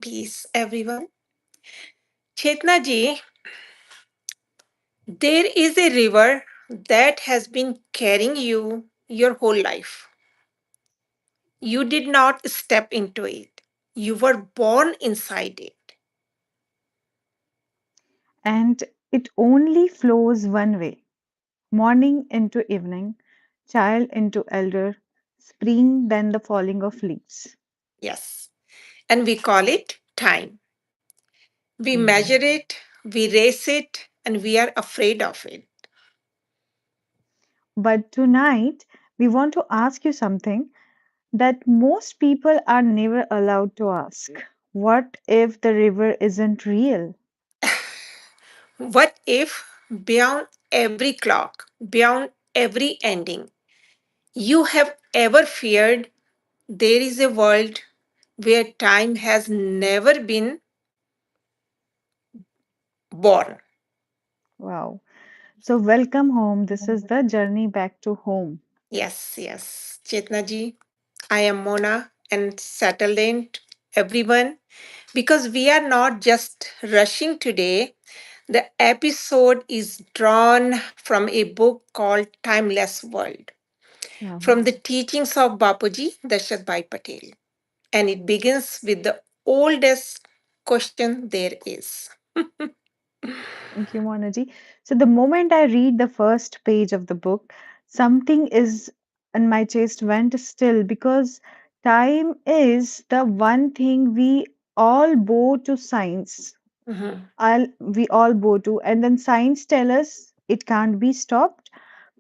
Peace, everyone. Chetna ji, there is a river that has been carrying you your whole life. You did not step into it, you were born inside it. And it only flows one way, morning into evening, child into elder, spring, then the falling of leaves. Yes. And we call it time. We measure Mhm. it, we race it, and we are afraid of it. But tonight, we want to ask you something that most people are never allowed to ask. What if the river isn't real? What if, beyond every clock, beyond every ending, you have ever feared there is a world where time has never been born? Wow. So, welcome home. This is the journey back to home. Yes, yes. Chetna ji, I am Mona and settled in everyone because we are not just rushing today. The episode is drawn from a book called Timeless World, Wow. from the teachings of Bapuji Dashrathbhai Patel. And it begins with the oldest question there is. Thank you, Monaji. So, the moment I read the first page of the book, something is in my chest went still because time is the one thing we all bow to science. Mhm. We all bow to, and then science tell us it can't be stopped,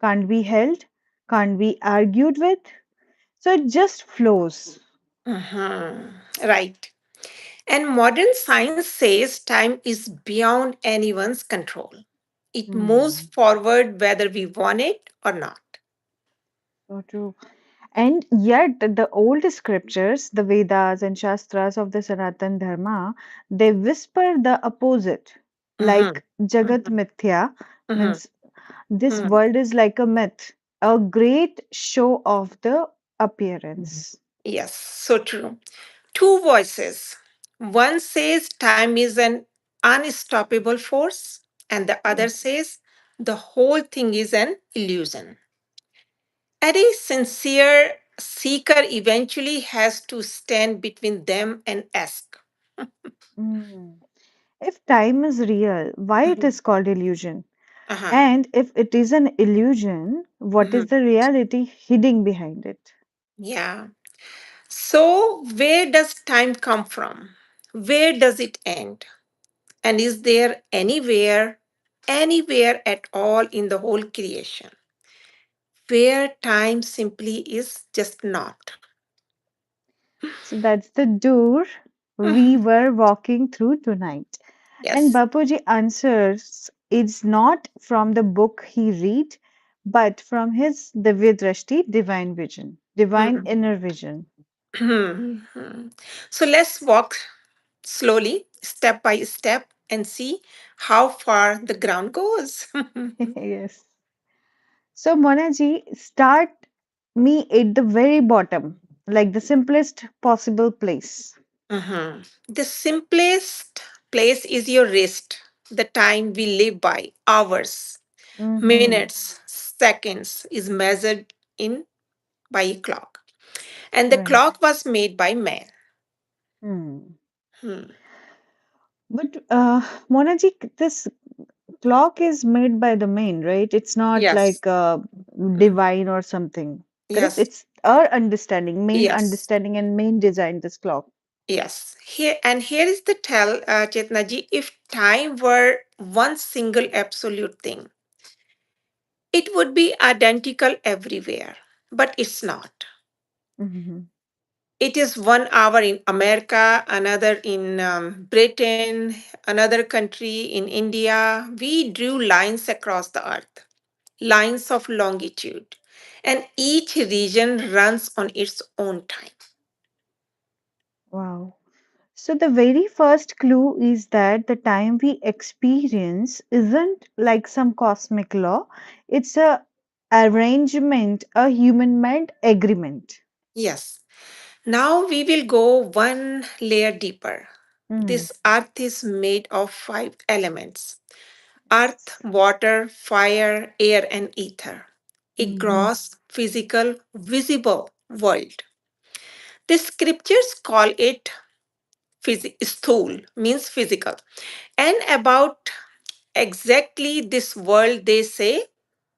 can't be held, can't be argued with. So it just flows. Mhm. Right. And modern science says time is beyond anyone's control. It moves Hmm. forward whether we want it or not. So true. And yet, the old scriptures, the Vedas and Shastras of the Sanatan Dharma, they whisper the opposite. Mhm. Like Jagat Mhm. Mithya Mhm. means this Mhm. world is like a myth, a great show of the appearance. Yes, so true. Two voices. One says time is an unstoppable force, and the other Yes. says the whole thing is an illusion. And a sincere seeker eventually has to stand between them and ask. Mm. If time is real, why it Mhm. is called illusion? Uh-huh. And if it is an illusion, what is Mhm. the reality hiding behind it? Yeah. So, where does time come from? Where does it end? And is there anywhere at all in the whole creation, where time simply is just not? So that's the door we Mhm. were walking through tonight. And Yes. Bapuji answers it's not from the book he read, but from his Divya Drashti, divine vision, divine Mhm. inner vision. Mhm. So let's walk slowly, step by step, and see how far the ground goes. Yes. So, Monaji, start me at the very bottom, like the simplest possible place. Mhm. The simplest place is your wrist, the time we live by, hours, Mm-hmm. minutes, seconds is measured in by a clock. And the Right. clock was made by man. Hmm. Hmm. But Monaji, this clock is made by the main, right? It's not Yes. like Mhm. divine or something, correct? Yes. It's our understanding, main Yes. understanding, and main design this clock. Yes. Here is the tell, Chetnaji. If time were one single absolute thing, it would be identical everywhere. But it's not. Hmm. It is 1 hour in America, another in Britain, another country in India. We drew lines across the earth, lines of longitude, and each region runs on its own time. Wow. So the very first clue is that the time we experience isn't like some cosmic law. It's a arrangement, a human-made agreement. Yes. Now we will go one layer deeper. Mm. This earth is made of five elements: earth, Yes. water, fire, air, and ether. A Mm-hmm. gross, physical, visible world. The scriptures call it sthul, means physical. And about exactly this world, they say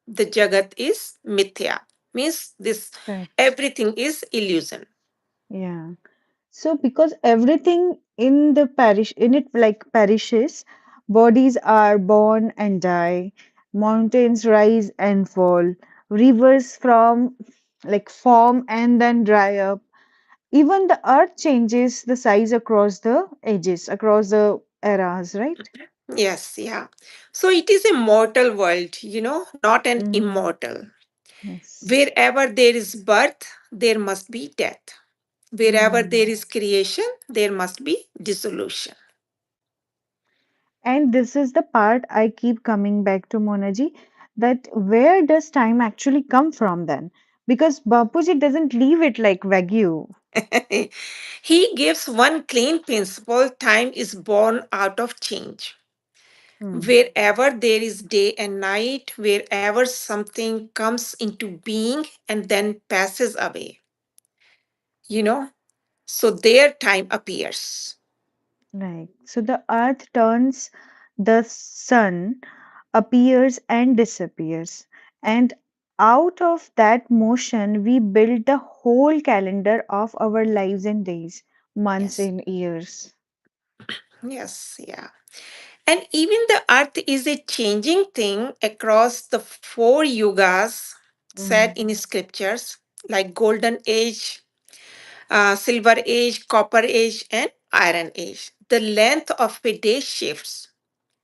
the jagat is mithya, means this Correct. everything is illusion. Yeah. So because everything in the parish in it like perishes, bodies are born and die, mountains rise and fall, rivers from like form and then dry up. Even the earth changes the size across the ages, across the eras, right? Yes, yeah. So it is a mortal world, not an Mm-hmm. immortal. Yes. Wherever there is birth, there must be death. Wherever Mm. there is creation, there must be dissolution. And this is the part I keep coming back to, Monaji, that where does time actually come from then? Because Bapuji doesn't leave it like Wagyu. He gives one clean principle: time is born out of change. Hmm. Wherever there is day and night, wherever something comes into being and then passes away, you know, so there time appears. Right. So the earth turns, the sun appears and disappears. And out of that motion, we build the whole calendar of our lives and days, months Yes, and years. yes, yeah. And even the earth is a changing thing across the four yugas said Mm. in scriptures, like golden age, silver age, copper age, and iron age. The length of a day shifts,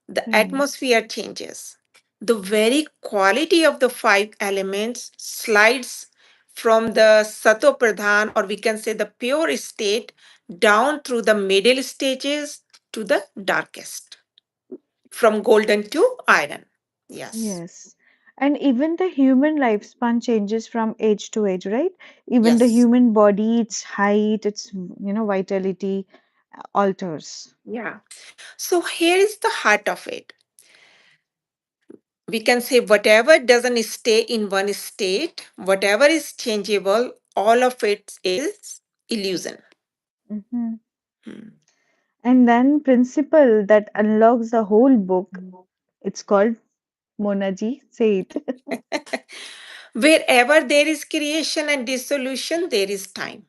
the Right. atmosphere changes. The very quality of the five elements slides from the Sato Pradhan, or we can say the pure state, down through the middle stages to the darkest, from golden to iron. Yes. Yes. And even the human lifespan changes from age to age, right? Even the Yes. human body, its height, its, vitality alters. Yeah. So here is the heart of it. We can say whatever doesn't stay in one state, whatever is changeable, all of it is illusion. Hmm. Hmm. And then principle that unlocks the whole book, it's called Monaji, say it. Wherever there is creation and dissolution, there is time.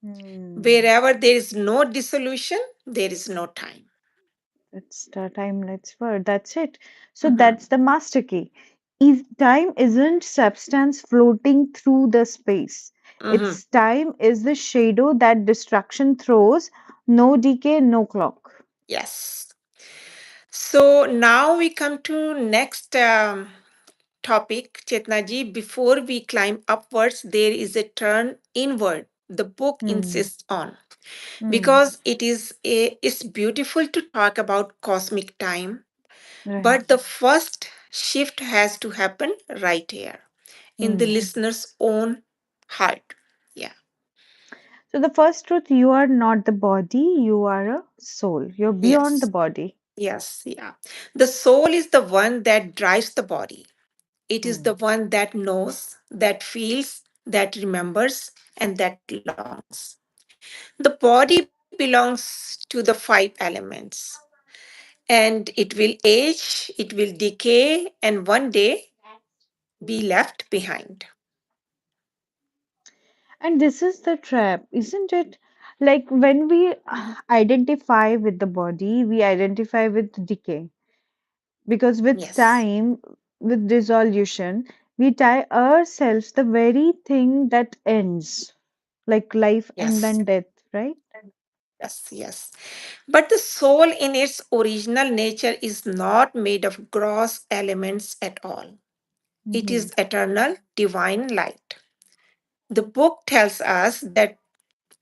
Hmm. Wherever there is no dissolution, there is no time. That's the timeless word. That's it. So Mhm. that's the master key. Is time isn't substance floating through the space. Mhm. Its time is the shadow that destruction throws. No decay, no clock. Yes. So now we come to next topic, Chetna ji. Before we climb upwards, there is a turn inward. The book Hmm. insists on, Hmm. because it's beautiful to talk about cosmic time, Right. but the first shift has to happen right here in the Hmm. listener's own heart. Yeah. So the first truth, you are not the body, you are a soul. You're beyond the Yes. body. Yes. Yeah. The soul is the one that drives the body. It is Hmm. the one that knows, that feels, that remembers, and that longs. The body belongs to the five elements, and it will age, it will decay, and one day be left behind. And this is the trap, isn't it? Like when we identify with the body, we identify with decay. Because with Yes. time, with dissolution, we tie ourselves the very thing that ends, like life and Yes. then death, right? Yes. Yes. But the soul, in its original nature, is not made of gross elements at all. It Hmm. is eternal, divine light. The book tells us that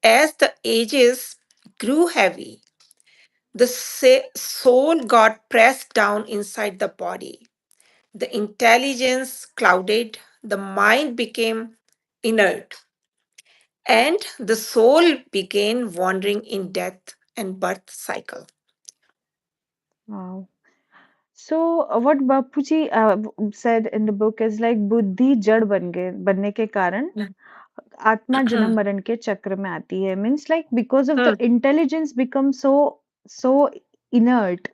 as the ages grew heavy, the soul got pressed down inside the body. The intelligence clouded, the mind became inert, and the soul began wandering in death and birth cycle. Wow. So, what Bapuji said in the book is like बुद्धि जड़ बनने के कारण आत्मा जन्म मरण के चक्र में आती है. Means like because of the Hmm. intelligence becomes so inert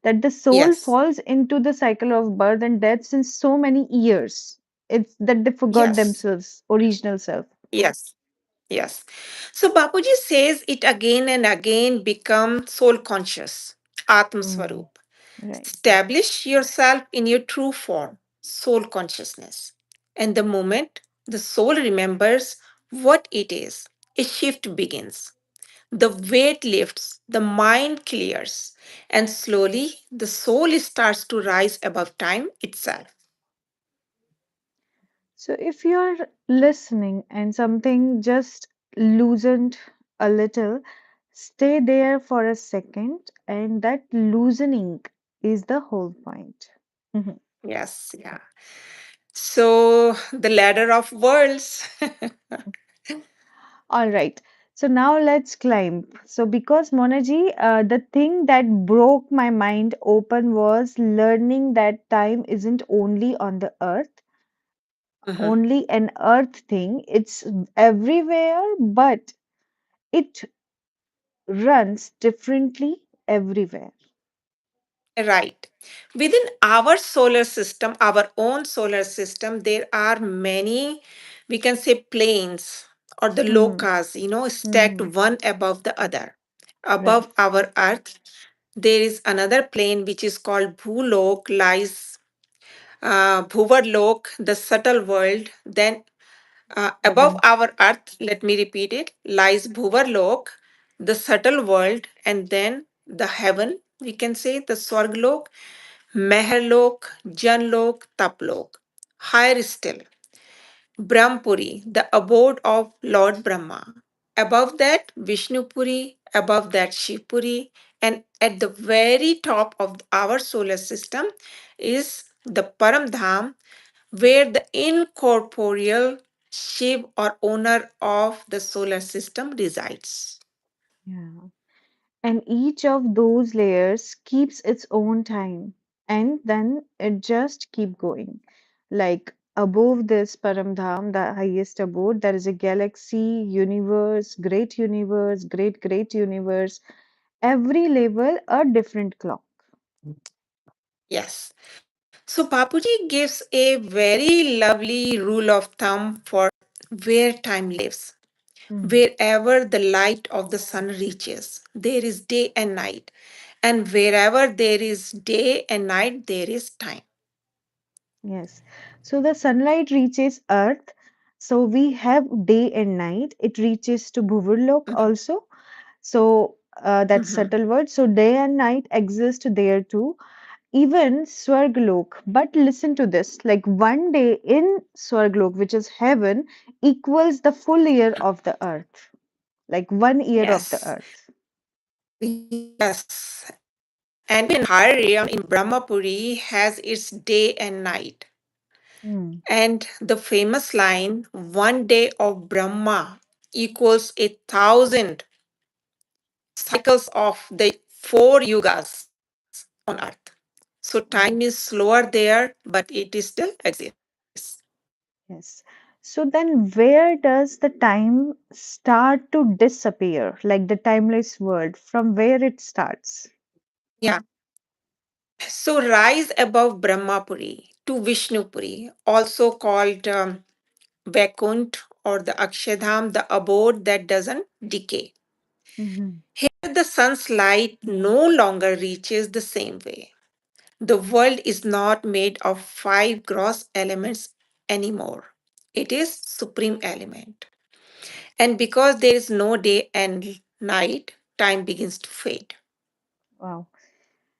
that the soul Yes, falls into the cycle of birth and death since so many years. It's that they forgot yes, themselves, original self. yes, yes. So Bapuji says it again and again become soul conscious, Atma Mm, Swarup. right. Establish yourself in your true form, soul consciousness. And the moment the soul remembers what it is, a shift begins. The weight lifts, the mind clears, and slowly the soul starts to rise above time itself. So if you're listening and something just loosened a little, stay there for a second, and that loosening is the whole point. Mhm. Yes, yeah. So, the ladder of worlds. All right. So now let's climb. So because Monaji, the thing that broke my mind open was learning that time isn't only on the earth, Mhm. only an earth thing. It's everywhere, but it runs differently everywhere. Right. Within our solar system, our own solar system, there are many, we can say, planes or the Hmm. lokas, stacked Hmm. one above the other. Right. Above our Earth, there is another plane which is called Bhulok, lies Bhuvarlok, the subtle world. Then above Hmm. our earth, let me repeat it, lies Bhuvarlok, the subtle world, and then the heaven, we can say the Swarglok, Meherlok, Janlok, Taplok. Higher still, Brahmpuri, the abode of Lord Brahma. Above that, Vishnupuri, above that, Shivpuri, and at the very top of our solar system is the Paramdham, where the incorporeal Shiv or owner of the solar system resides. Yeah. And each of those layers keeps its own time, and then it just keep going. Like above this Paramdham, the highest abode, there is a galaxy, universe, great universe. Every level a different clock. Yes. So Bapuji gives a very lovely rule of thumb for where time lives. Hmm. Wherever the light of the sun reaches, there is day and night. And wherever there is day and night, there is time. Yes. So the sunlight reaches Earth. So we have day and night. It reaches to Bhuvarlok Mhm, also. So that's mhm. subtle word. So day and night exist there too. Even Swarglok. But listen to this. Like one day in Swarglok, which is heaven, equals the full year of the earth. Like 1 year of the Yes, earth. yes. And even higher realm in Brahmapuri has its day and night. Hmm. And the famous line, one day of Brahma equals 1,000 cycles of the 4 yugas on earth. So time Wow. is slower there, but it is still exists. Yes. So then where does the time start to disappear? Like the timeless world, from where it starts? Yeah. So rise above Brahmapuri to Vishnupuri, also called Vaikunt or the Akshadham, the abode that doesn't decay. Hmm. Here the sun's light no longer reaches the same way. The world is not made of five gross elements anymore. It is supreme element. And because there is no day and night, time begins to fade. Wow.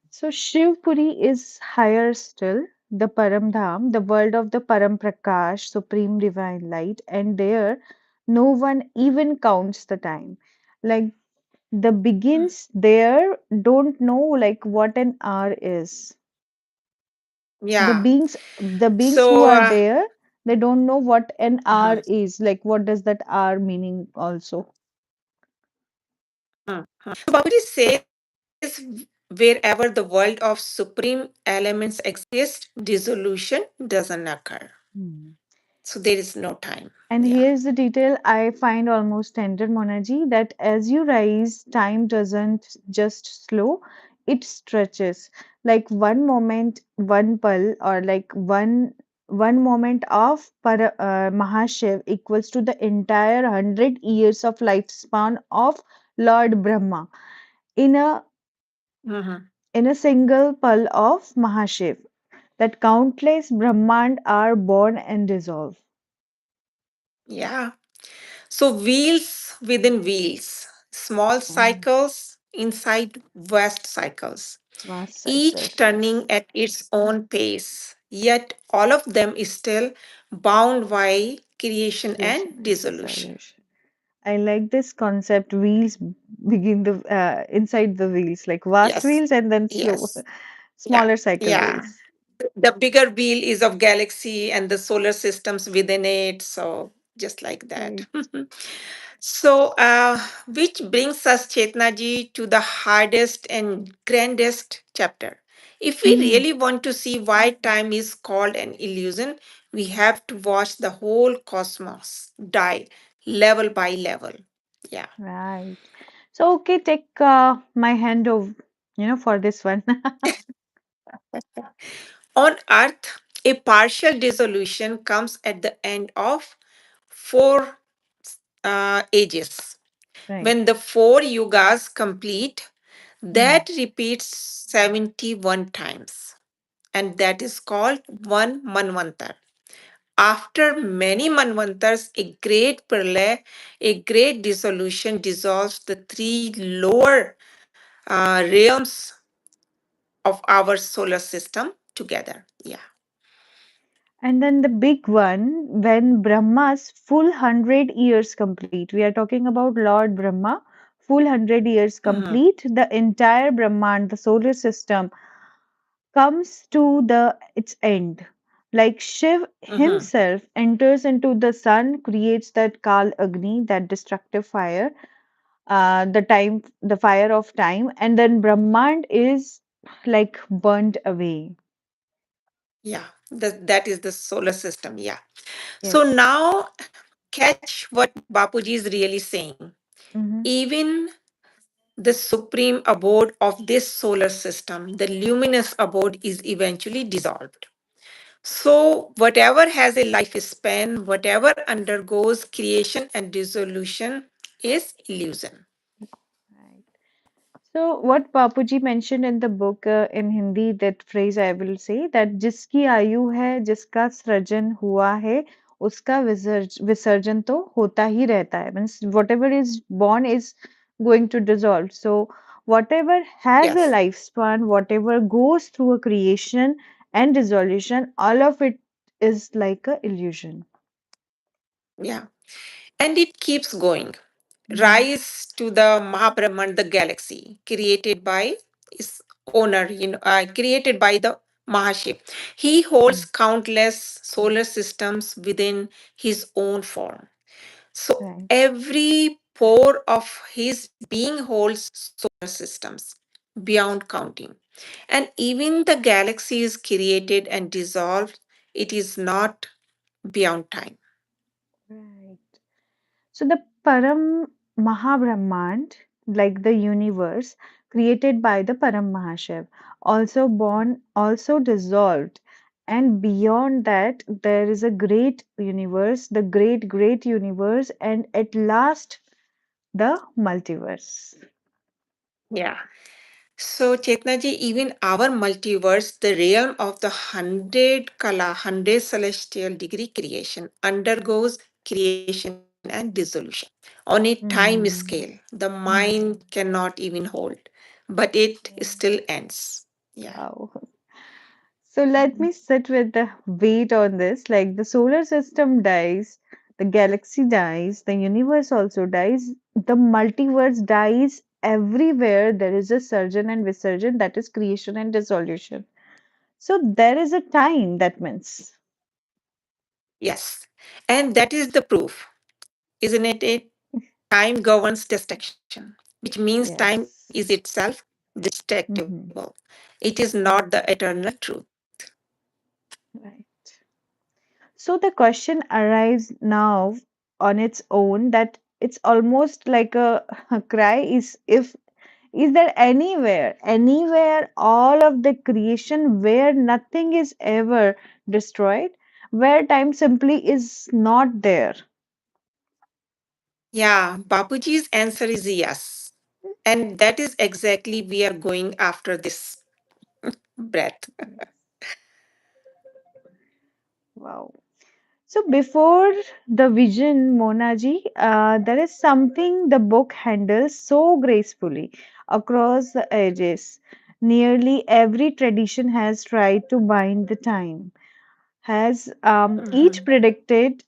So Shivpuri is higher still, the Paramdham, the world of the Param Prakash, supreme divine light, and there no one even counts the time. Like the begins there don't know like what an hour is. The Yeah. beings who So, are there, they don't know what an hour uh-huh. is. Like what does that hour meaning also? So Bapuji says wherever the world of supreme elements exists, dissolution doesn't occur. Hmm. So there is no time. And Yeah. here's the detail I find almost tender, Monaji, that as you rise, time doesn't just slow, it stretches. Like one moment, one pul, or like one moment of Mahashiv equals to the entire 100 years of lifespan of Lord Brahma in a Mhm. in a single pul of Mahashiv. That countless Brahmand are born and dissolve. Yeah. So wheels within wheels, small Right. cycles inside vast cycles, Vast each cycles, turning yes. at its own pace. Yet all of them is still bound by creation and Creation and dissolution. dissolution. I like this concept. Wheels begin the inside the wheels, like vast Yes. wheels and then slow, Yes. Yeah. smaller cycle Yeah. wheels. The bigger wheel is of galaxy and the solar systems within it. So just like that. Right. So, which brings us, Chetnaji, to the hardest and grandest chapter. If we Hmm. really want to see why time is called an illusion, we have to watch the whole cosmos die level by level. Yeah. Right. So okay, take my hand over, for this one. On Earth, a partial dissolution comes at the end of four ages. Right. When the four yugas complete, Hmm. that repeats 71 times, and that is called one manvantar. After many manvantars, a great pralay, a great dissolution dissolves the three lower realms of our solar system together. Yeah. And then the big one, when Brahma's full 100 years complete, we are talking about Lord Brahma, full 100 years Mhm, complete, the entire Brahmand, the solar system, comes to the its end. Like Shiv mhm. himself enters into the sun, creates that Kal Agni, that destructive fire, the fire of time, and then Brahmand is like burnt away. Yeah, that is the solar system. Yeah. So Yes. now catch what Bapuji is really saying. Hmm. Even the supreme abode of this solar system, the luminous abode, is eventually dissolved. So, whatever has a lifespan, whatever undergoes creation and dissolution, is illusion. Right. So, what Papuji mentioned in the book in Hindi, that phrase I will say that जिसकी आयु है जिसका सृजन हुआ है उसका विसर्जन तो होता ही रहता है means whatever is born is going to dissolve. So whatever has a Yes. lifespan, whatever goes through a creation and dissolution, all of it is like a illusion. Yeah. And it keeps going. Mhm. Rise to the Mahabrahman, the galaxy, created by its owner, created by the Mahashiv. He holds Mm. countless solar systems within his own form. So Right. every pore of his being holds solar systems beyond counting. And even the galaxy is created and dissolved. It is not beyond time. Right. So the Param Mahabrahmand, like the universe created by the Param Mahashiv, also born, also dissolved. And beyond that, there is a great universe, the great, great universe, and at last, the multiverse. Yeah. So, Chetnaji, even our multiverse, the realm of the 100 celestial degree creation, undergoes creation and dissolution on a time scale Hmm. the mind cannot even hold, but it still ends. Yeah. Wow. So let me sit with the weight on this. Like the solar system dies, the galaxy dies, the universe also dies, the multiverse dies. Everywhere there is a surgeon and visarjan, that is creation and dissolution. So there is a time, that means. Yes. And that is the proof, isn't it? Time governs destruction. which means time Yes. is itself Hmm. destructible. It is not the eternal truth. Right. So the question arises now on its own that it's almost like a cry is there anywhere all of the creation where nothing is ever destroyed, where time simply is not there? Yeah, Bapuji's answer is yes. And that is exactly we are going after this breath. Yes. Wow. So before the vision, Monaji, there is something the book handles so gracefully across the edges. Nearly every tradition has tried to bind the time, has each Mhm. predicted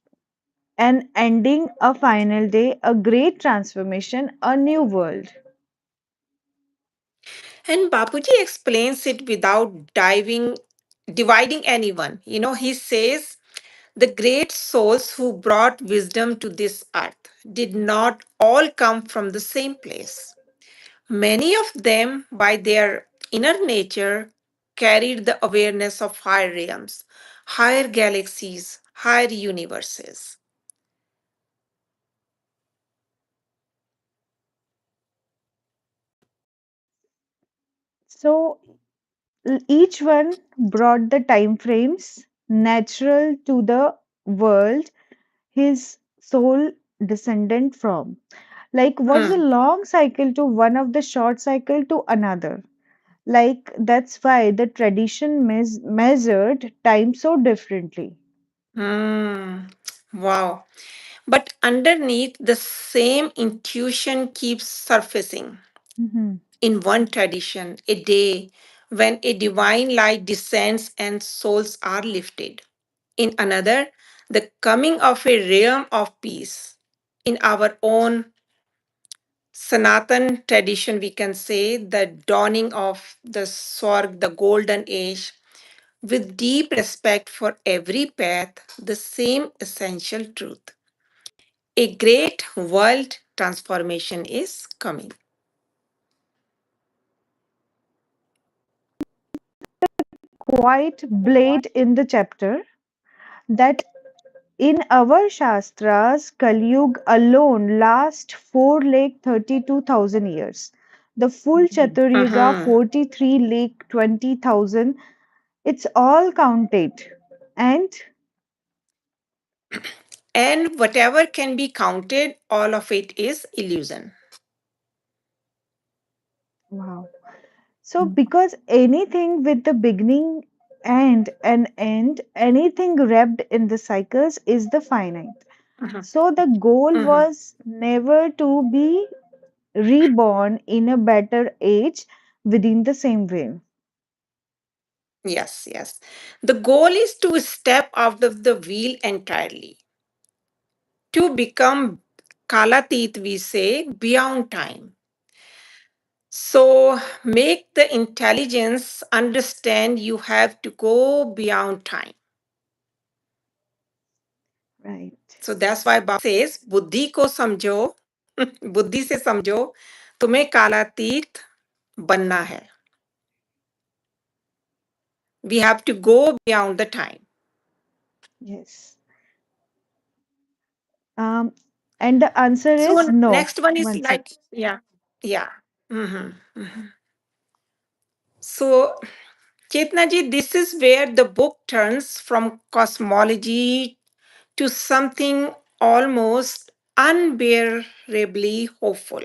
an ending, a final day, a great transformation, a new world. And Bapuji explains it without dividing anyone. He says the great souls who brought wisdom to this earth did not all come from the same place. Many of them, by their inner nature, carried the awareness of higher realms, higher galaxies, higher universes. So each one brought the time frames natural to the world his soul descendant from. Like was a Hmm. long cycle to one of the short cycle to another. Like that's why the tradition measured time so differently. Hmm. Wow. But underneath, the same intuition keeps surfacing. Mhm. In one tradition, a day when a divine light descends and souls are lifted. In another, the coming of a realm of peace. In our own Sanatan tradition, we can say the dawning of the Swarg, the golden age, with deep respect for every path, the same essential truth. A great world transformation is coming. Quite blade in the chapter that in our Shastras, Kali Yuga alone lasts 4,32,000 years. The full Chatur Yuga, Mhm. 43,20,000. It's all counted. And And whatever can be counted, all of it is illusion. wow. So, because anything with the beginning and an end, anything wrapped in the cycles is the finite. Mhm. So, the goal Mhm. was never to be reborn in a better age within the same way. Yes, yes. The goal is to step out of the wheel entirely, to become kalatit, we say, beyond time. So make the intelligence understand you have to go beyond time. Right. So that's why Baba says, बुद्धि को समझो, बुद्धि से समझो, तुम्हें कालातीत बनना है. We have to go beyond the time. Yes. Um, and the answer is So no. next one is One like, second. yeah, yeah. Mhm. So Chetna ji, this is where the book turns from cosmology to something almost unbearably hopeful.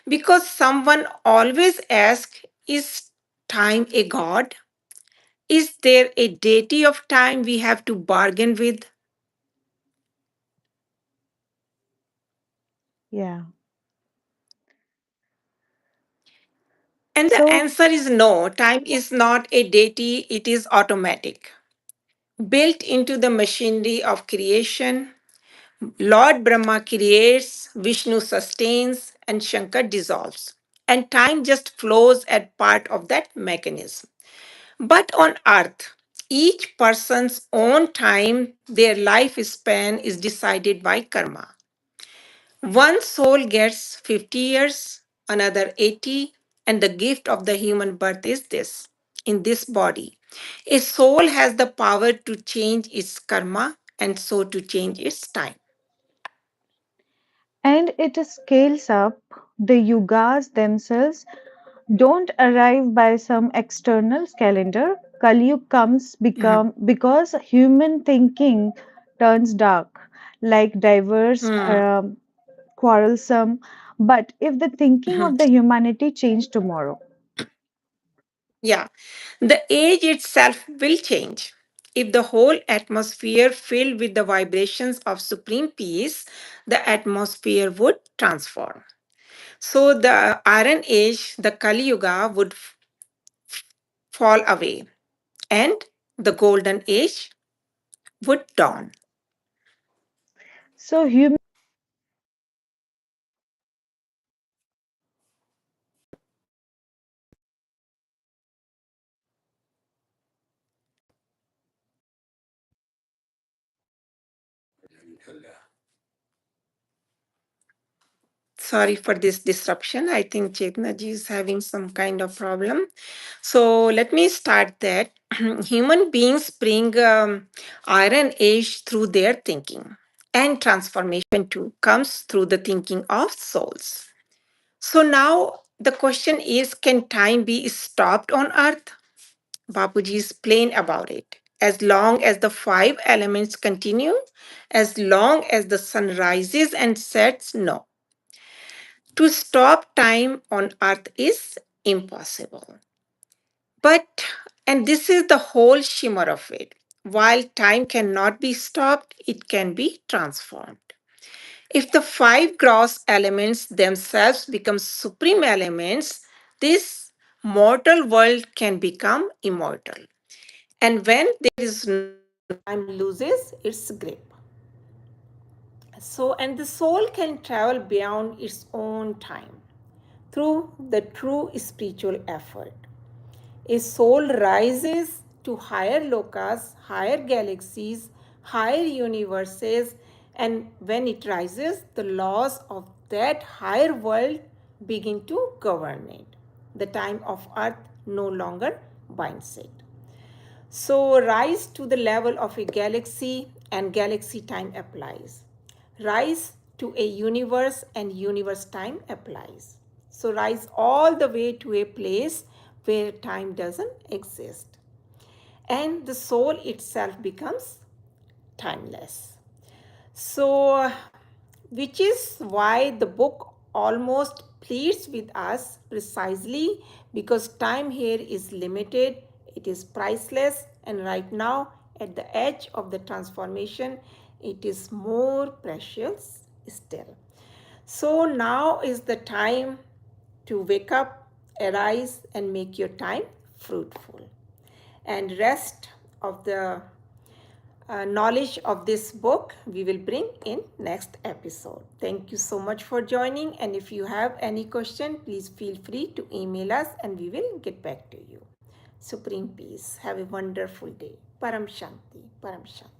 Because someone always asks, is time a god? Is there a deity of time we have to bargain with? Yeah. And the So, answer is no, time is not a deity, it is automatic. Built into the machinery of creation, Lord Brahma creates, Vishnu sustains, and Shankar dissolves. And time just flows as part of that mechanism. But on earth, each person's own time, their lifespan is decided by karma. One soul gets 50 years, another 80, and the gift of the human birth is this. In this body, a soul has the power to change its karma and so to change its time. And it scales up. The yugas themselves don't arrive by some external calendar. Kali comes Mhm. become because human thinking turns dark, like diverse, Hmm. quarrelsome. But if the thinking Mhm. of the humanity change tomorrow, Yeah, the age itself will change. If the whole atmosphere filled with the vibrations of supreme peace, the atmosphere would transform. So the Iron Age, the Kali Yuga, would fall away and the Golden Age would dawn. so human. Sorry for this disruption. I think Chetna ji is having some kind of problem. So let me start that. Human beings bring iron age through their thinking, and transformation too comes through the thinking of souls. So now the question is, can time be stopped on earth? Bapuji is plain about it. As long as the five elements continue, as long as the sun rises and sets, no. To stop time on earth is impossible. But, and this is the whole shimmer of it, while time cannot be stopped, it can be transformed. If the five gross elements themselves become supreme elements, this mortal world can become immortal. And when there is no time, loses its grip. So, and the soul can travel beyond its own time through the true spiritual effort. A soul rises to higher lokas, higher galaxies, higher universes, and when it rises, the laws of that higher world begin to govern it. The time of earth no longer binds it. So, rise to the level of a galaxy, and galaxy time applies. Rise to a universe, and universe time applies. So, rise all the way to a place where time doesn't exist. And the soul itself becomes timeless. So, which is why the book almost pleads with us precisely because time here is limited, it is priceless, and right now, at the edge of the transformation, it is more precious still. So, now is the time to wake up, arise, and make your time fruitful. And rest of the knowledge of this book we will bring in next episode. Thank you so much for joining, and if you have any question, please feel free to email us and we will get back to you. Supreme peace. Have a wonderful day. Param Shanti. Param Shanti.